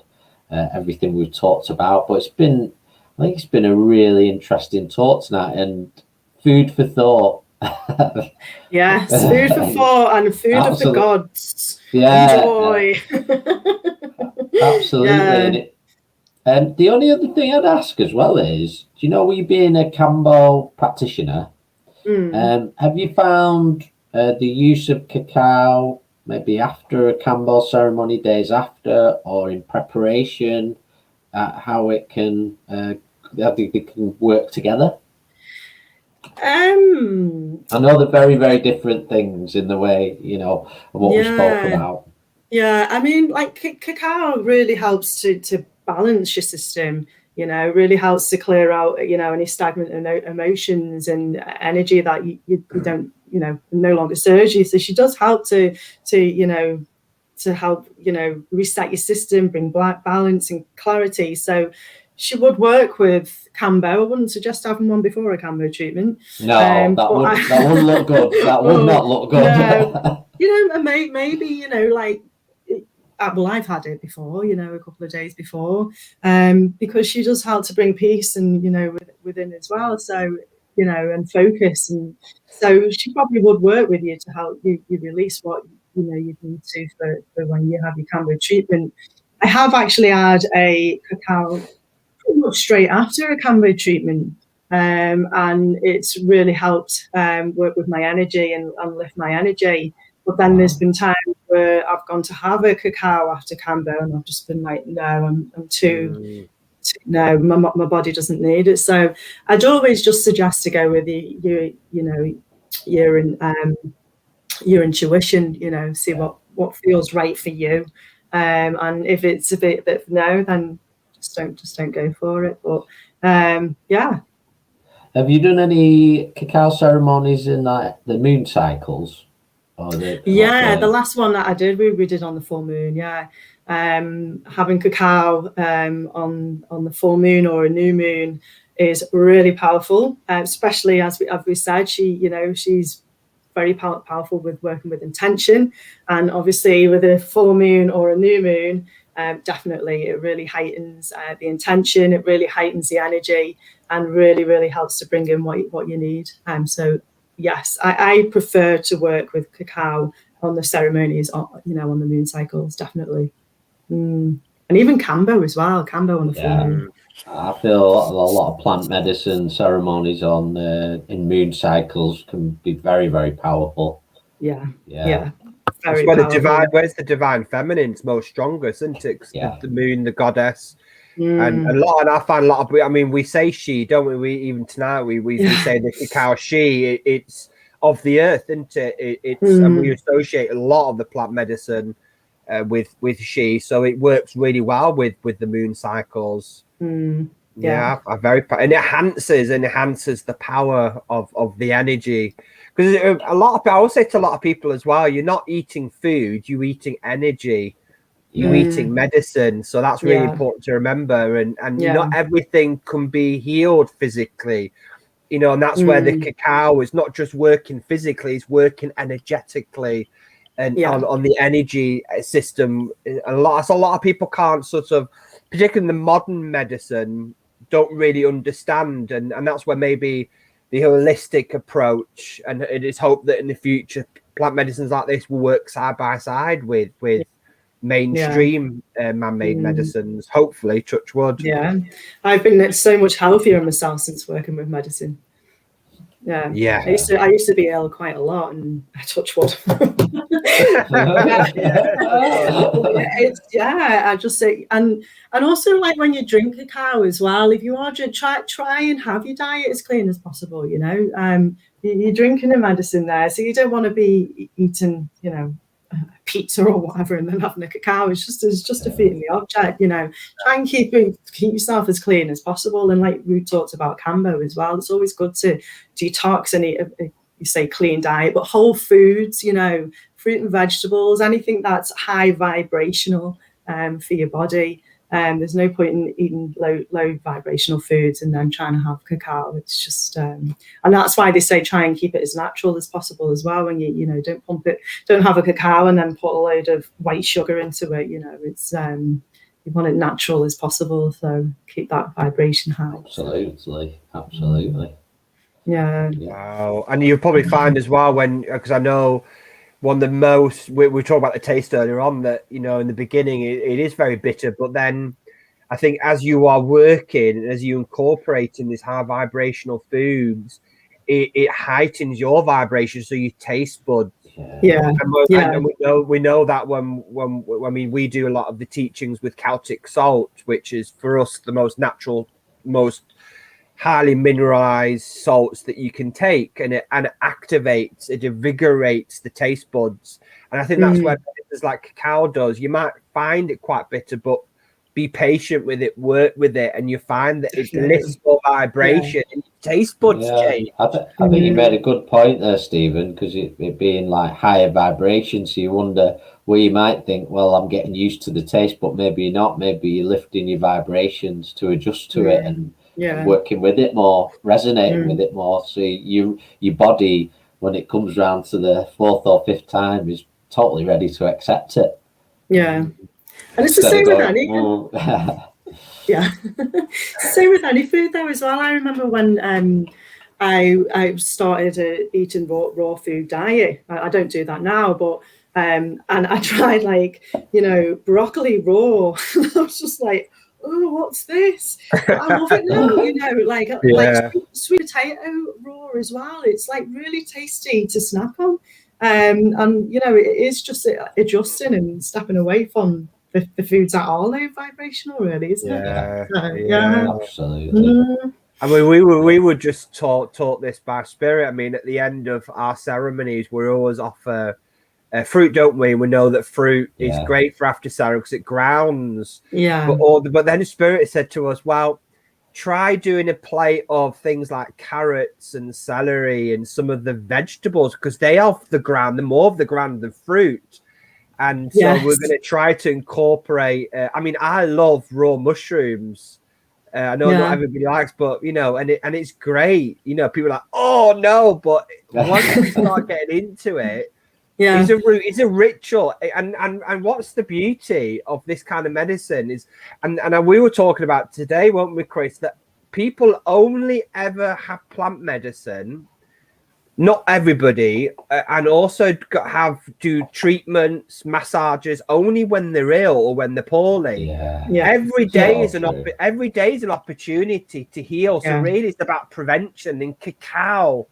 everything we've talked about. But I think it's been a really interesting talk tonight, and food for thought. Yes, food for thought and food of the gods. Enjoy. Absolutely. And the only other thing I'd ask as well is, do you know, you being a Kambo practitioner, have you found the use of cacao maybe after a Kambo ceremony, days after, or in preparation, how they can work together? I know they're very, very different things in the way, of what we spoke about. Yeah, I mean, like cacao really helps to balance your system. You know, it really helps to clear out, you know, any stagnant emotions and energy that you don't, you know, no longer serves you. So she does help to you know, to help, you know, reset your system, bring balance and clarity. So she would work with Cambo. I wouldn't suggest having one before a Cambo treatment. No, that wouldn't look good. That would not look good. No. You know, maybe, you know, like, well, I've had it before, you know, a couple of days before, because she does help to bring peace and, you know, within as well. So, you know, and focus. And so she probably would work with you to help you release what, you know, you need to for when you have your Cambo treatment. I have actually had a cacao pretty much straight after a Cambo treatment. And it's really helped work with my energy and lift my energy. But then there's been times where I've gone to have a cacao after Cambo, and I've just been like, no, I'm too no, my body doesn't need it. So I'd always just suggest to go with your intuition. You know, see what feels right for you, and if it's a bit no, then just don't go for it. But yeah. Have you done any cacao ceremonies in the moon cycles? Yeah, the last one that I did, we did on the full moon. Yeah, having cacao on the full moon or a new moon is really powerful, especially as we said, she's very powerful with working with intention, and obviously with a full moon or a new moon, definitely it really heightens the intention, it really heightens the energy, and really helps to bring in what you need. So yes, I prefer to work with cacao on the ceremonies, on the moon cycles, definitely. And even Cambo as well, Cambo on the full moon. I feel a lot of plant medicine ceremonies on in moon cycles can be very, very powerful. Yeah. That's where where's the divine feminine's most strongest, isn't it? Yeah. The moon, the goddess. And I find a lot of, I mean, we say she, don't we? We even tonight we say the cacao she. It's of the earth, isn't it? And we associate a lot of the plant medicine with she, so it works really well with the moon cycles. Yeah, and it enhances the power of the energy, because I will say to a lot of people as well, you're not eating food, you're eating energy. You're eating medicine, so that's really important to remember. And not everything can be healed physically, and that's where the cacao is not just working physically; it's working energetically, and on the energy system. A lot of people can't sort of, particularly in the modern medicine, don't really understand, and that's where maybe the holistic approach, and it is hoped that in the future plant medicines like this will work side by side with mainstream man-made medicines, hopefully, touch wood. I've been so much healthier myself since working with medicine. I used to be ill quite a lot, and I touch wood. I just say, and also, like, when you drink cacao as well, if you are try and have your diet as clean as possible. You're drinking a medicine there, so you don't want to be eating pizza or whatever and then having a cacao. It's just defeating the object. Try and keep yourself as clean as possible. And like we talked about Cambo as well, it's always good to detox and eat you say clean diet, but whole foods, fruit and vegetables, anything that's high vibrational for your body. There's no point in eating low vibrational foods and then trying to have cacao. It's just, and that's why they say try and keep it as natural as possible as well. When you don't pump it, don't have a cacao and then put a load of white sugar into it. It's you want it natural as possible. So keep that vibration high. Absolutely. Yeah. Wow. And you'll probably find as well because I know one of the most, we talked about the taste earlier on, that in the beginning it is very bitter, but then I think as you are working, as you incorporate in these high vibrational foods, it heightens your vibration, so your taste buds. And we know that when we do a lot of the teachings with Celtic salt, which is for us the most natural, most highly mineralized salts that you can take, and it activates, it invigorates the taste buds. And I think that's where it's like cacao does. You might find it quite bitter, but be patient with it, work with it, and you find that it lifts more vibration and your taste buds change. I think you made a good point there, Stephen, because it being like higher vibration, so you wonder where you might think, well, I'm getting used to the taste, but maybe you're not. Maybe you're lifting your vibrations to adjust to it and working with it more, resonating with it more. So your body, when it comes round to the 4th or 5th time, is totally ready to accept it. Yeah. And it's the same with any. Yeah. Same with any food though as well. I remember when I started eating raw food diet. I don't do that now, but and I tried broccoli raw. I was just like, oh, what's this? But I love it now, like sweet potato raw as well. It's like really tasty to snack on. And it is just adjusting and stepping away from the foods that are low vibrational, really, isn't it? Yeah, absolutely. I mean, we would just taught this by spirit. I mean, at the end of our ceremonies, we always offer fruit, don't we? We know that fruit is great for after ceremony because it grounds. Yeah. But then the spirit said to us, well, try doing a plate of things like carrots and celery and some of the vegetables because they are off the ground, the more of the ground than fruit. And so we're going to try to incorporate. I mean, I love raw mushrooms. I know not everybody likes, but and it's great. People are like, oh no, but once you start getting into it, it's a ritual. And what's the beauty of this kind of medicine is, and we were talking about today, weren't we, Chris, that people only ever have plant medicine. Not everybody, and also do treatments, massages only when they're ill or when they're poorly. Every day is an opportunity to heal. So really, it's about prevention. And cacao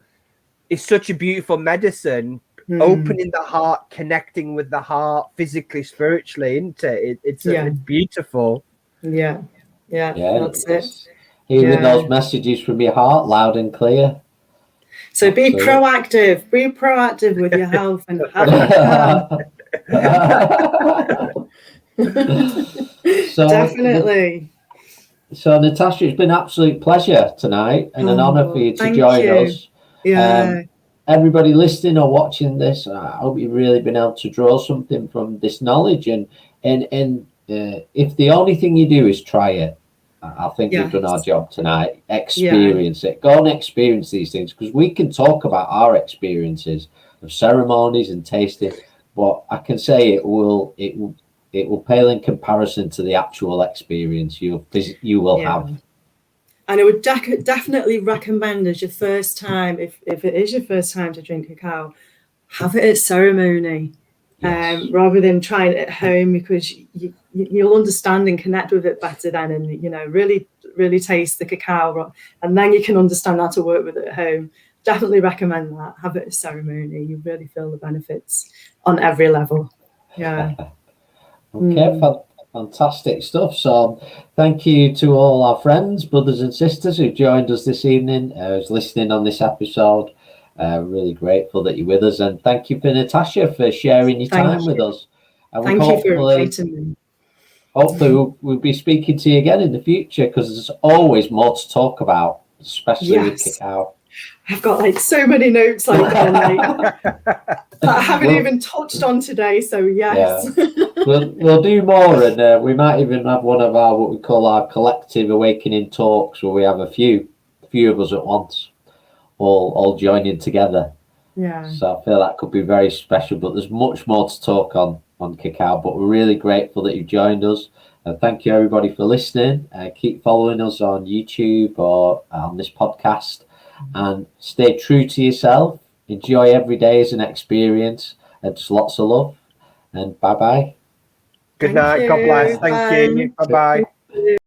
is such a beautiful medicine, opening the heart, connecting with the heart, physically, spiritually, isn't it? It's beautiful. Yeah, that's it. Hearing those messages from your heart, loud and clear. So be proactive with your health and definitely. So Natasha, it's been an absolute pleasure tonight and an honour for you to join us. Everybody listening or watching this, I hope you've really been able to draw something from this knowledge, and if the only thing you do is try it, I think we've done our job tonight. Experience it. Go and experience these things, because we can talk about our experiences of ceremonies and tasting, but I can say it will pale in comparison to the actual experience you will have. And I would definitely recommend, as your first time, if it is your first time to drink cacao, have it at ceremony. Rather than trying it at home, because you'll understand and connect with it better then, and really taste the cacao, and then you can understand how to work with it at home. Definitely recommend that. Have it at ceremony. You really feel the benefits on every level. Fantastic stuff. So thank you to all our friends, brothers and sisters who joined us this evening, who's listening on this episode. Really grateful that you're with us, and thank you for Natasha for sharing your time with us. And thank you for inviting me. Hopefully we'll be speaking to you again in the future, because there's always more to talk about, especially with cacao. I've got so many notes that I haven't even touched on today. So we'll do more, and we might even have one of our what we call our collective awakening talks, where we have a few of us at once, all joining together. So I feel that could be very special, but there's much more to talk on cacao. But we're really grateful that you've joined us, and thank you everybody for listening. Keep following us on YouTube or on this podcast, and stay true to yourself. Enjoy every day as an experience, and just lots of love, and bye-bye. Good night. God bless. Thank you. Bye-bye.